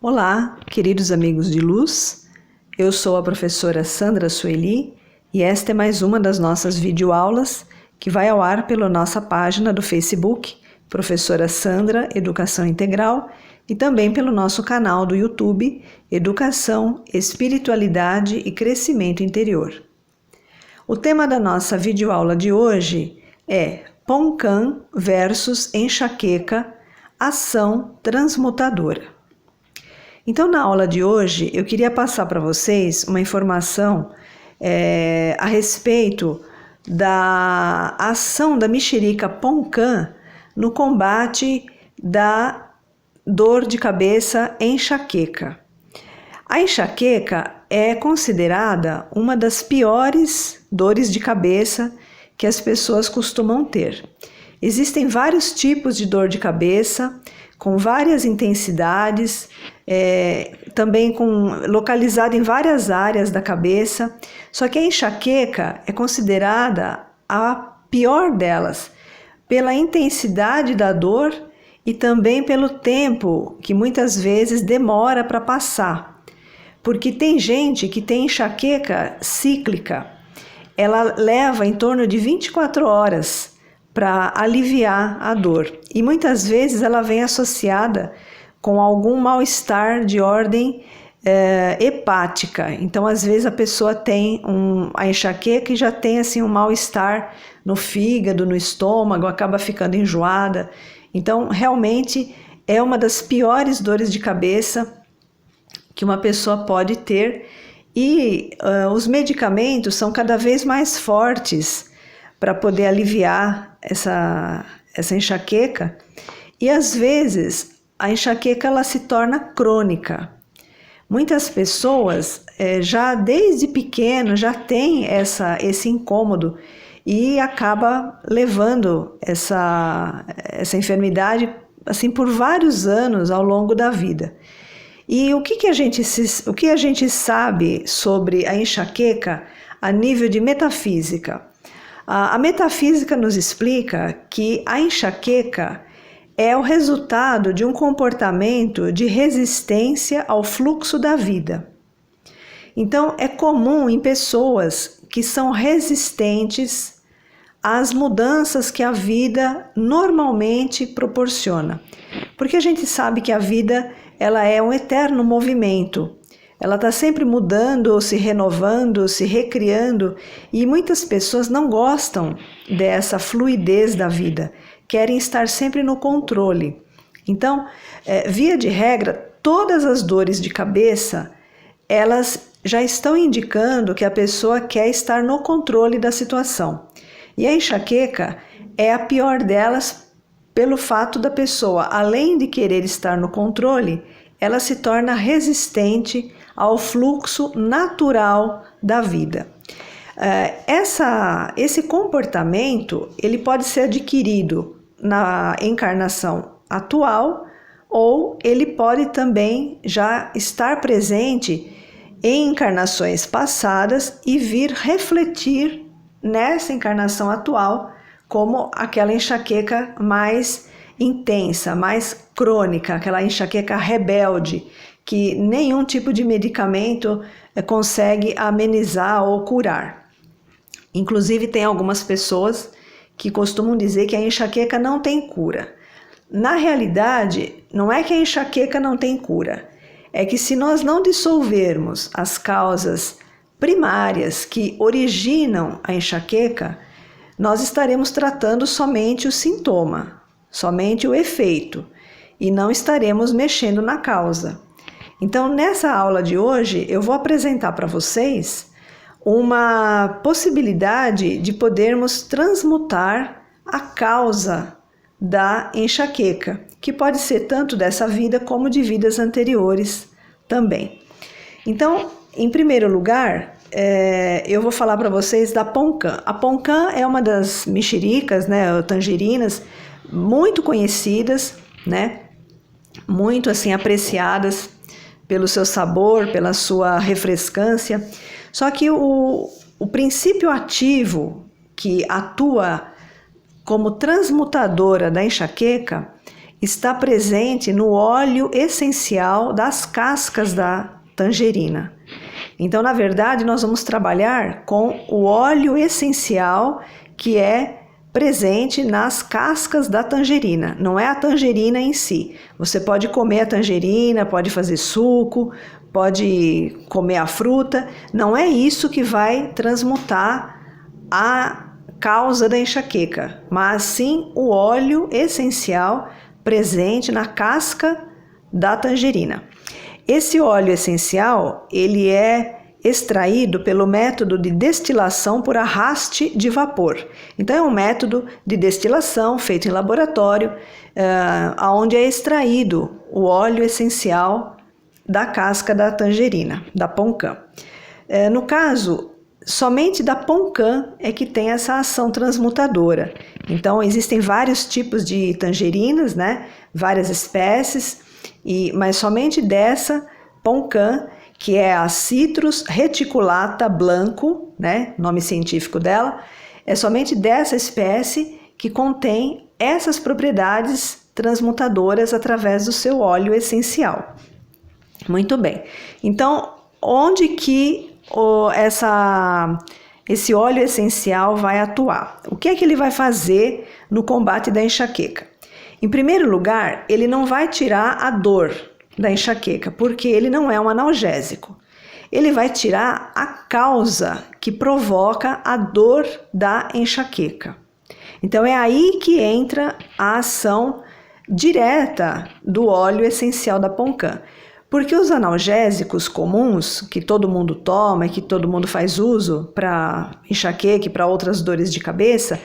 Olá, queridos amigos de luz, eu sou a professora Sandra Sueli e esta é mais uma das nossas videoaulas que vai ao ar pela nossa página do Facebook, Professora Sandra Educação Integral, e também pelo nosso canal do YouTube, Educação, Espiritualidade e Crescimento Interior. O tema da nossa videoaula de hoje é PONCAN versus enxaqueca, ação transmutadora. Então, na aula de hoje, eu queria passar para vocês uma informação a respeito da ação da mexerica PONCAN no combate da dor de cabeça enxaqueca. A enxaqueca é considerada uma das piores dores de cabeça que as pessoas costumam ter. Existem vários tipos de dor de cabeça, com várias intensidades, também localizada em várias áreas da cabeça, só que a enxaqueca é considerada a pior delas, pela intensidade da dor e também pelo tempo que muitas vezes demora para passar, porque tem gente que tem enxaqueca cíclica, ela leva em torno de 24 horas para aliviar a dor. E muitas vezes ela vem associada com algum mal-estar de ordem hepática. Então, às vezes a pessoa tem a enxaqueca e já tem assim um mal-estar no fígado, no estômago, acaba ficando enjoada. Então, realmente é uma das piores dores de cabeça que uma pessoa pode ter. E os medicamentos são cada vez mais fortes para poder aliviar essa enxaqueca, e às vezes a enxaqueca ela se torna crônica. Muitas pessoas já desde pequeno já têm esse incômodo e acaba levando essa enfermidade assim por vários anos ao longo da vida. E o que a gente sabe sobre a enxaqueca a nível de metafísica? A metafísica nos explica que a enxaqueca é o resultado de um comportamento de resistência ao fluxo da vida. Então, é comum em pessoas que são resistentes às mudanças que a vida normalmente proporciona. Porque a gente sabe que a vida ela é um eterno movimento. Ela está sempre mudando, se renovando, se recriando, e muitas pessoas não gostam dessa fluidez da vida, querem estar sempre no controle. Então, via de regra, todas as dores de cabeça, elas já estão indicando que a pessoa quer estar no controle da situação. E a enxaqueca é a pior delas pelo fato da pessoa, além de querer estar no controle, ela se torna resistente ao fluxo natural da vida. Esse comportamento ele pode ser adquirido na encarnação atual ou ele pode também já estar presente em encarnações passadas e vir refletir nessa encarnação atual como aquela enxaqueca mais intensa, mais crônica, aquela enxaqueca rebelde, que nenhum tipo de medicamento consegue amenizar ou curar. Inclusive, tem algumas pessoas que costumam dizer que a enxaqueca não tem cura. Na realidade, não é que a enxaqueca não tem cura, é que se nós não dissolvermos as causas primárias que originam a enxaqueca, nós estaremos tratando somente o sintoma, somente o efeito, e não estaremos mexendo na causa. Então, nessa aula de hoje, eu vou apresentar para vocês uma possibilidade de podermos transmutar a causa da enxaqueca, que pode ser tanto dessa vida como de vidas anteriores também. Então, em primeiro lugar, eu vou falar para vocês da PONCAN. A PONCAN é uma das mexericas, tangerinas, muito conhecidas, muito assim apreciadas pelo seu sabor, pela sua refrescância. Só que o princípio ativo que atua como transmutadora da enxaqueca está presente no óleo essencial das cascas da tangerina. Então, na verdade, nós vamos trabalhar com o óleo essencial que é presente nas cascas da tangerina, não é a tangerina em si. Você pode comer a tangerina, pode fazer suco, pode comer a fruta, não é isso que vai transmutar a causa da enxaqueca, mas sim o óleo essencial presente na casca da tangerina. Esse óleo essencial, ele é extraído pelo método de destilação por arraste de vapor. Então, é um método de destilação feito em laboratório, onde é extraído o óleo essencial da casca da tangerina, da Poncã. No caso, somente da Poncã é que tem essa ação transmutadora. Então, existem vários tipos de tangerinas, né? Várias espécies, mas somente dessa Poncã, que é a Citrus reticulata blanco, né? Nome científico dela, é somente dessa espécie que contém essas propriedades transmutadoras através do seu óleo essencial. Muito bem. Então, onde que esse óleo essencial vai atuar? O que é que ele vai fazer no combate da enxaqueca? Em primeiro lugar, ele não vai tirar a dor da enxaqueca, porque ele não é um analgésico. Ele vai tirar a causa que provoca a dor da enxaqueca. Então, é aí que entra a ação direta do óleo essencial da Poncã. Porque os analgésicos comuns, que todo mundo toma e que todo mundo faz uso para enxaqueca e para outras dores de cabeça,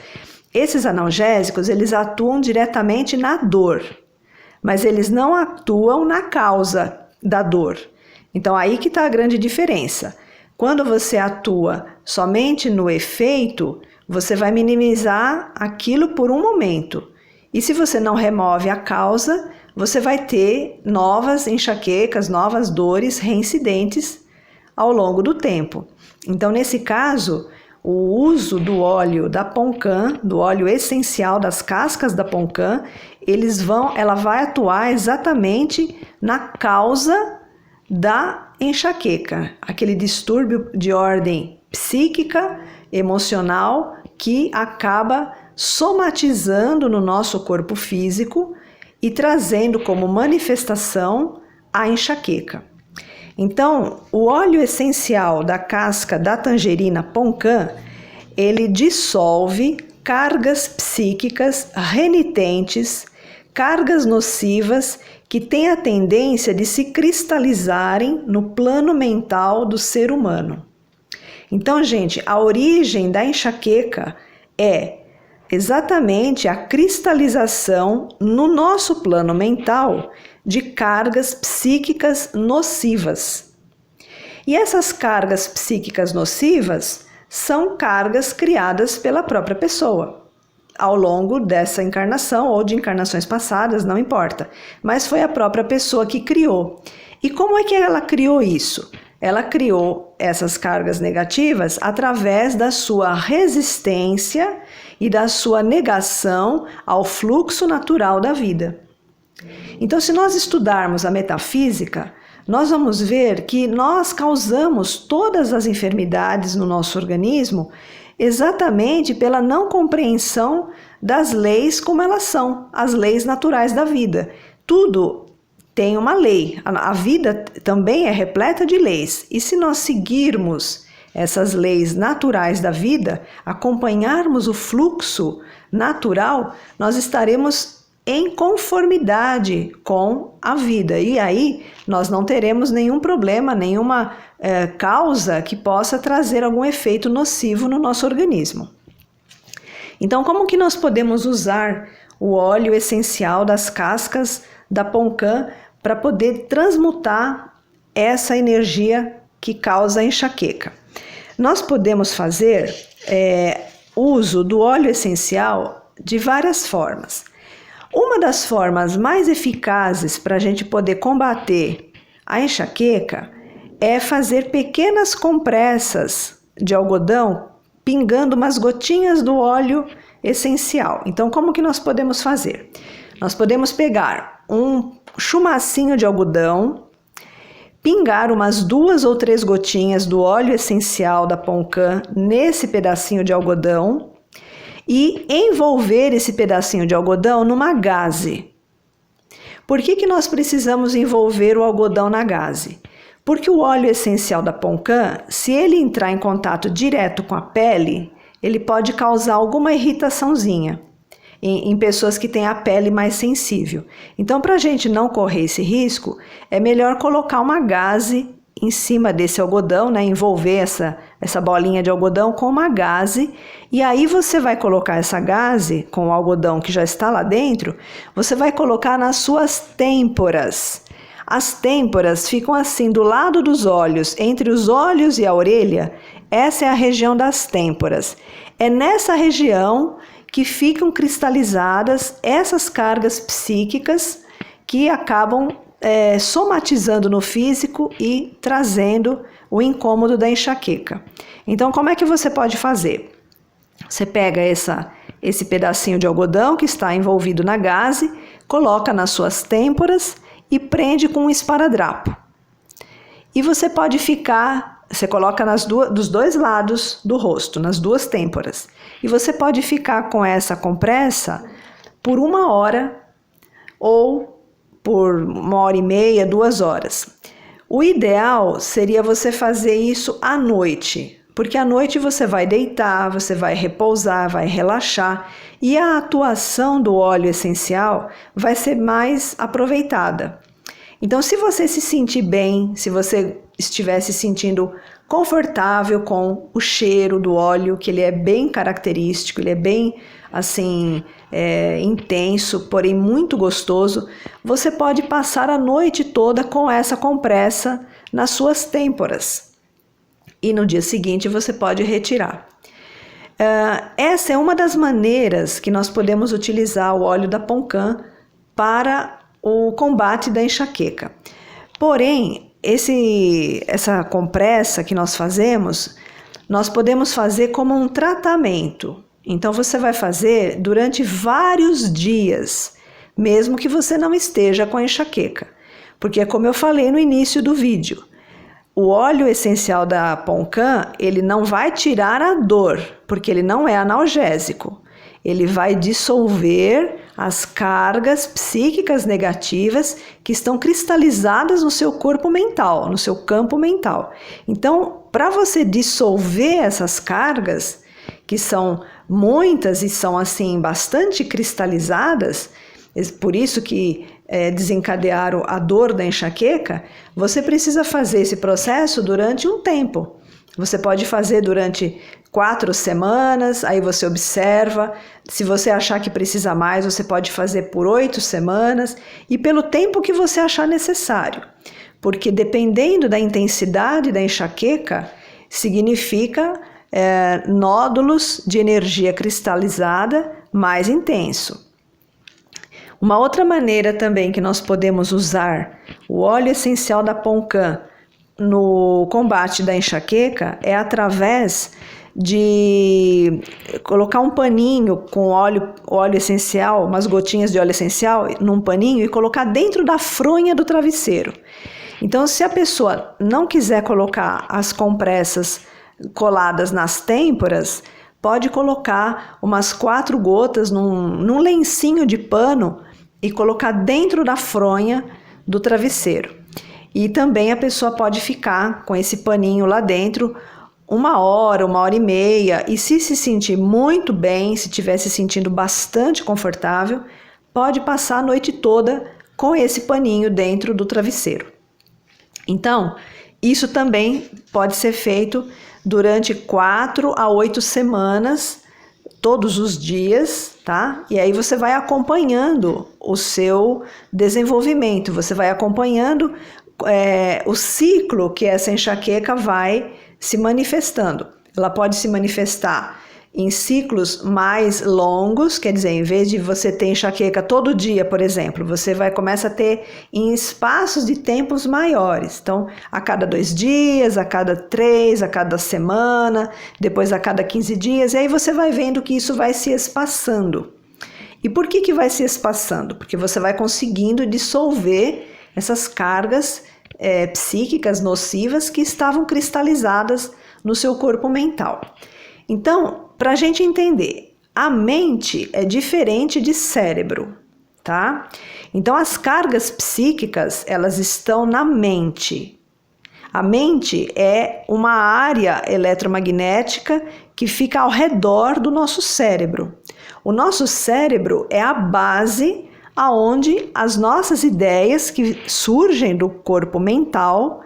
esses analgésicos, eles atuam diretamente na dor, mas eles não atuam na causa da dor. Então, aí que está a grande diferença. Quando você atua somente no efeito, você vai minimizar aquilo por um momento. E se você não remove a causa, você vai ter novas enxaquecas, novas dores reincidentes ao longo do tempo. Então, nesse caso, o uso do óleo da Poncã, do óleo essencial das cascas da Poncã, ela vai atuar exatamente na causa da enxaqueca, aquele distúrbio de ordem psíquica, emocional, que acaba somatizando no nosso corpo físico e trazendo como manifestação a enxaqueca. Então, o óleo essencial da casca da tangerina Poncã, ele dissolve cargas psíquicas renitentes, cargas nocivas que têm a tendência de se cristalizarem no plano mental do ser humano. Então, gente, a origem da enxaqueca é exatamente a cristalização no nosso plano mental de cargas psíquicas nocivas. E essas cargas psíquicas nocivas são cargas criadas pela própria pessoa ao longo dessa encarnação ou de encarnações passadas, não importa, mas foi a própria pessoa que criou. E como é que ela criou isso? Ela criou essas cargas negativas através da sua resistência e da sua negação ao fluxo natural da vida. Então, se nós estudarmos a metafísica, nós vamos ver que nós causamos todas as enfermidades no nosso organismo exatamente pela não compreensão das leis como elas são, as leis naturais da vida. Tudo tem uma lei, a vida também é repleta de leis, e se nós seguirmos essas leis naturais da vida, acompanharmos o fluxo natural, nós estaremos em conformidade com a vida. E aí nós não teremos nenhum problema, nenhuma causa que possa trazer algum efeito nocivo no nosso organismo. Então, como que nós podemos usar o óleo essencial das cascas da Poncã para poder transmutar essa energia que causa a enxaqueca? Nós podemos fazer uso do óleo essencial de várias formas. Uma das formas mais eficazes para a gente poder combater a enxaqueca é fazer pequenas compressas de algodão pingando umas gotinhas do óleo essencial. Então, como que nós podemos fazer? Nós podemos pegar um chumacinho de algodão, pingar umas 2 ou 3 gotinhas do óleo essencial da Poncã nesse pedacinho de algodão e envolver esse pedacinho de algodão numa gaze. Por que nós precisamos envolver o algodão na gaze? Porque o óleo essencial da Poncã, se ele entrar em contato direto com a pele, ele pode causar alguma irritaçãozinha em pessoas que têm a pele mais sensível. Então, para a gente não correr esse risco, é melhor colocar uma gaze em cima desse algodão, né? Envolver essa bolinha de algodão com uma gaze, e aí você vai colocar essa gaze com o algodão que já está lá dentro, você vai colocar nas suas têmporas. As têmporas ficam assim do lado dos olhos, entre os olhos e a orelha. Essa é a região das têmporas. É nessa região que ficam cristalizadas essas cargas psíquicas que acabam somatizando no físico e trazendo o incômodo da enxaqueca. Então, como é que você pode fazer? Você pega esse pedacinho de algodão que está envolvido na gaze, coloca nas suas têmporas e prende com um esparadrapo. E você pode você coloca dos 2 lados do rosto, nas 2 têmporas. E você pode ficar com essa compressa por 1 hora ou por 1h30, 2 horas. O ideal seria você fazer isso à noite, porque à noite você vai deitar, você vai repousar, vai relaxar e a atuação do óleo essencial vai ser mais aproveitada. Então, se você se sentir bem, se você estiver se sentindo confortável com o cheiro do óleo, que ele é bem característico, ele é bem assim intenso, porém muito gostoso, você pode passar a noite toda com essa compressa nas suas têmporas e no dia seguinte você pode retirar. Essa é uma das maneiras que nós podemos utilizar o óleo da Poncã para o combate da enxaqueca. Porém, essa compressa que nós fazemos, nós podemos fazer como um tratamento. Então você vai fazer durante vários dias, mesmo que você não esteja com a enxaqueca. Porque, como eu falei no início do vídeo, o óleo essencial da Poncã, ele não vai tirar a dor, porque ele não é analgésico. Ele vai dissolver as cargas psíquicas negativas que estão cristalizadas no seu corpo mental, no seu campo mental. Então, para você dissolver essas cargas, que são muitas e são assim bastante cristalizadas, por isso que desencadearam a dor da enxaqueca, você precisa fazer esse processo durante um tempo. Você pode fazer durante 4 semanas, aí você observa. Se você achar que precisa mais, você pode fazer por 8 semanas e pelo tempo que você achar necessário. Porque dependendo da intensidade da enxaqueca, significa nódulos de energia cristalizada mais intenso. Uma outra maneira também que nós podemos usar o óleo essencial da Poncã no combate da enxaqueca é através de colocar um paninho com óleo essencial, umas gotinhas de óleo essencial num paninho e colocar dentro da fronha do travesseiro. Então, se a pessoa não quiser colocar as compressas coladas nas têmporas, pode colocar umas 4 gotas num lencinho de pano e colocar dentro da fronha do travesseiro. E também a pessoa pode ficar com esse paninho lá dentro 1 hora, 1h30, e se sentir muito bem, se estiver se sentindo bastante confortável, pode passar a noite toda com esse paninho dentro do travesseiro. Então, isso também pode ser feito durante 4 a 8 semanas, todos os dias, tá? E aí você vai acompanhando o seu desenvolvimento, você vai acompanhando o ciclo que essa enxaqueca vai se manifestando. Ela pode se manifestar em ciclos mais longos, quer dizer, em vez de você ter enxaqueca todo dia, por exemplo, você começa a ter em espaços de tempos maiores. Então, a cada 2 dias, a cada 3, a cada semana, depois a cada 15 dias, e aí você vai vendo que isso vai se espaçando. E por que vai se espaçando? Porque você vai conseguindo dissolver essas cargas psíquicas nocivas que estavam cristalizadas no seu corpo mental. Então, para a gente entender, a mente é diferente de cérebro, tá? Então, as cargas psíquicas, elas estão na mente. A mente é uma área eletromagnética que fica ao redor do nosso cérebro. O nosso cérebro é a base aonde as nossas ideias que surgem do corpo mental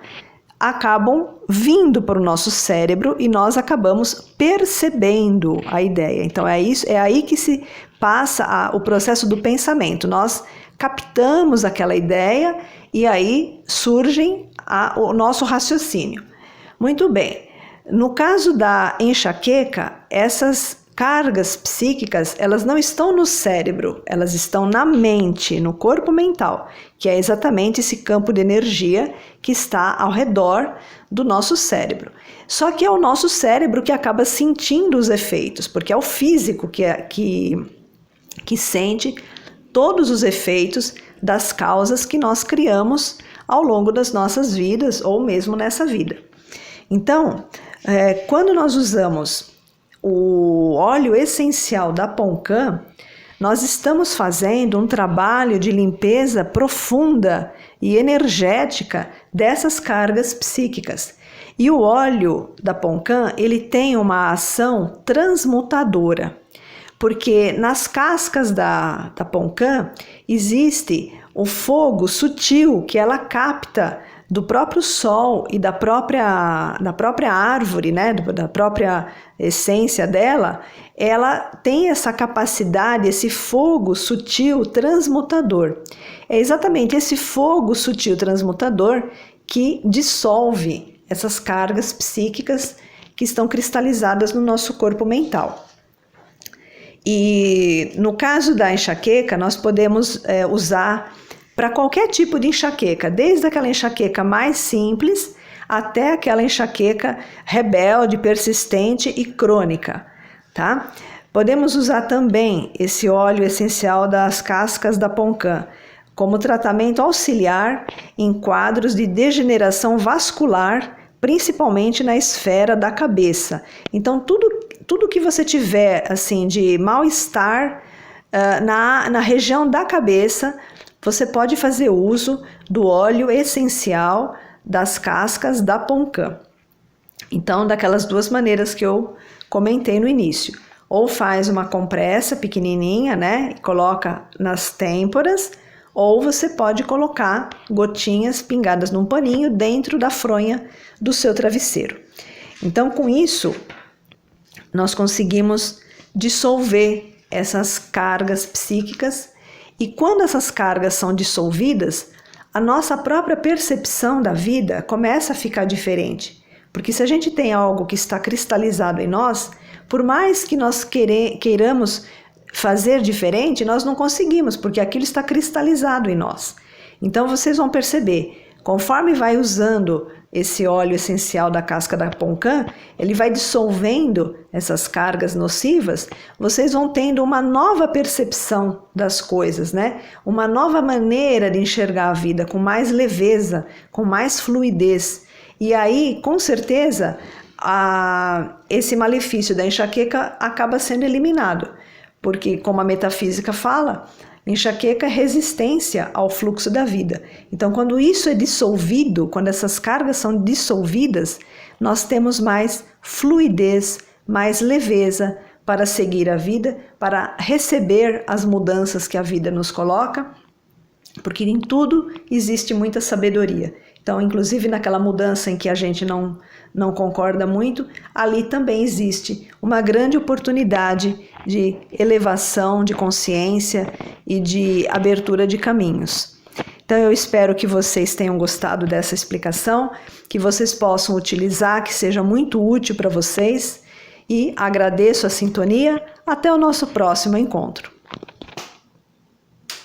acabam vindo para o nosso cérebro e nós acabamos percebendo a ideia. Então é aí que se passa o processo do pensamento. Nós captamos aquela ideia e aí surge o nosso raciocínio. Muito bem. No caso da enxaqueca, essas cargas psíquicas, elas não estão no cérebro, elas estão na mente, no corpo mental, que é exatamente esse campo de energia que está ao redor do nosso cérebro. Só que é o nosso cérebro que acaba sentindo os efeitos, porque é o físico que sente todos os efeitos das causas que nós criamos ao longo das nossas vidas ou mesmo nessa vida. Então, quando nós usamos o óleo essencial da Poncan, nós estamos fazendo um trabalho de limpeza profunda e energética dessas cargas psíquicas. E o óleo da Poncan, ele tem uma ação transmutadora, porque nas cascas da Poncan existe o fogo sutil que ela capta do próprio sol e da própria árvore, né, da própria essência dela, ela tem essa capacidade, esse fogo sutil transmutador. É exatamente esse fogo sutil transmutador que dissolve essas cargas psíquicas que estão cristalizadas no nosso corpo mental. E no caso da enxaqueca, nós podemos usar para qualquer tipo de enxaqueca, desde aquela enxaqueca mais simples até aquela enxaqueca rebelde, persistente e crônica, tá? Podemos usar também esse óleo essencial das cascas da Poncan como tratamento auxiliar em quadros de degeneração vascular, principalmente na esfera da cabeça. Então, tudo que você tiver assim de mal-estar na região da cabeça, você pode fazer uso do óleo essencial das cascas da Poncan. Então, daquelas duas maneiras que eu comentei no início. Ou faz uma compressa pequenininha, né, e coloca nas têmporas, ou você pode colocar gotinhas pingadas num paninho dentro da fronha do seu travesseiro. Então, com isso, nós conseguimos dissolver essas cargas psíquicas. E quando essas cargas são dissolvidas, a nossa própria percepção da vida começa a ficar diferente. Porque se a gente tem algo que está cristalizado em nós, por mais que nós queiramos fazer diferente, nós não conseguimos, porque aquilo está cristalizado em nós. Então vocês vão perceber, conforme vai usando esse óleo essencial da casca da Poncan, ele vai dissolvendo essas cargas nocivas, vocês vão tendo uma nova percepção das coisas, né? Uma nova maneira de enxergar a vida, com mais leveza, com mais fluidez. E aí, com certeza, esse malefício da enxaqueca acaba sendo eliminado, porque, como a metafísica fala, enxaqueca é resistência ao fluxo da vida. Então, quando isso é dissolvido, quando essas cargas são dissolvidas, nós temos mais fluidez, mais leveza para seguir a vida, para receber as mudanças que a vida nos coloca, porque em tudo existe muita sabedoria. Então, inclusive naquela mudança em que a gente não concorda muito, ali também existe uma grande oportunidade de elevação de consciência e de abertura de caminhos. Então, eu espero que vocês tenham gostado dessa explicação, que vocês possam utilizar, que seja muito útil para vocês, e agradeço a sintonia. Até o nosso próximo encontro.